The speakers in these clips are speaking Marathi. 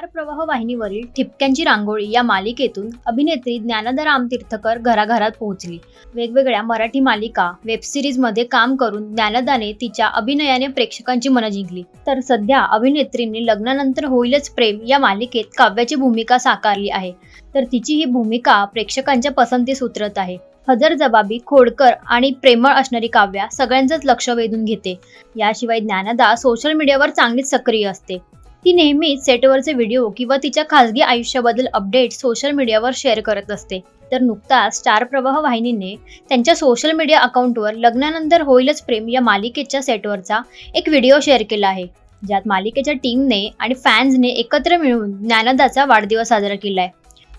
स्टार प्रवाह वाहिनीवरील ठिपक्यांची रांगोळी या मालिकेतून अभिनेत्री ज्ञानदा रामतीर्थकर घराघरात पोहोचली। वेगवेगळ्या मराठी मालिका, वेब सिरीजमध्ये काम करून ज्ञानदाने तिच्या अभिनयाने प्रेक्षकांची मनं जिंकली। तर सध्या अभिनेत्रींनी लग्नानंतर होईलच प्रेम या मालिकेत काव्याची भूमिका साकारली आहे। तर तिची ही भूमिका प्रेक्षकांच्या पसंतीस उतरत आहे। हजरजबाबी, खोडकर आणि प्रेमळ असणारी काव्या सगळ्यांचंच लक्ष वेधून घेते। याशिवाय ज्ञानदा सोशल मीडियावर चांगलीच सक्रिय असते। ती नेहमीच सेटवरचे व्हिडिओ किंवा तिच्या खासगी आयुष्याबद्दल अपडेट सोशल मीडियावर शेअर करत असते। तर नुकताच स्टार प्रवाह वाहिनीने त्यांच्या सोशल मीडिया अकाउंटवर लग्नानंतर होईलच प्रेम या मालिकेच्या सेटवरचा एक व्हिडिओ शेअर केला आहे, ज्यात मालिकेच्या टीमने आणि फॅन्सने एकत्र मिळून ज्ञानदाचा वाढदिवस साजरा केलाय।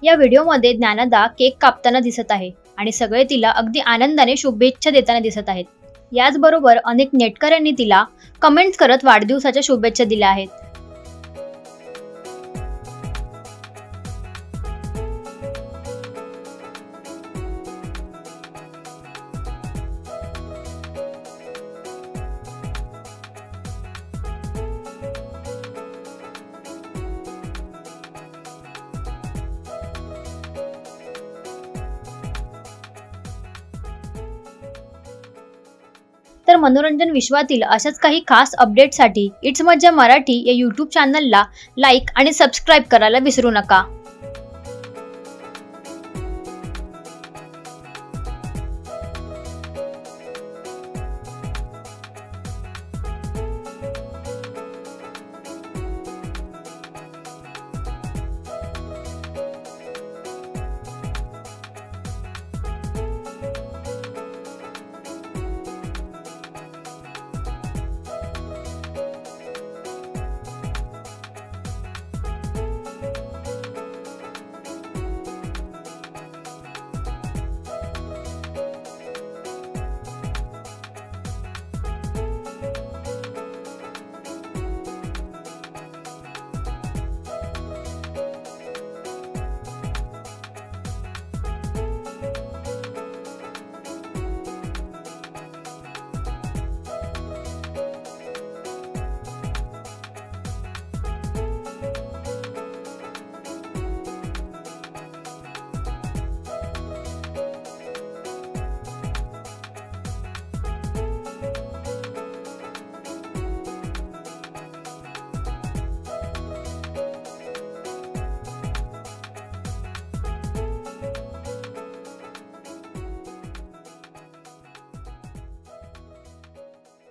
या व्हिडिओमध्ये ज्ञानदा केक कापताना दिसत आहे आणि सगळे तिला अगदी आनंदाने शुभेच्छा देताना दिसत आहेत। याचबरोबर अनेक नेटकऱ्यांनी तिला कमेंट्स करत वाढदिवसाच्या शुभेच्छा दिल्या आहेत। तर मनोरंजन विश्वातील अशाच काही खास अपडेटसाठी इट्स मज्जा मराठी या यूट्यूब चॅनलला लाईक आणि सबस्क्राईब करायला विसरू नका।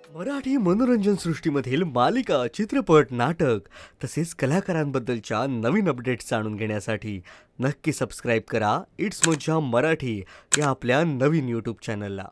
मराठी मनोरंजन सृष्टीमधील मालिका, चित्रपट, नाटक तसेच कलाकारांबद्दलच्या नवीन अपडेट्स जाणून घेण्यासाठी नक्की सबस्क्राईब करा इट्स मज्जा मराठी या आपल्या नवीन यूट्यूब चॅनलला।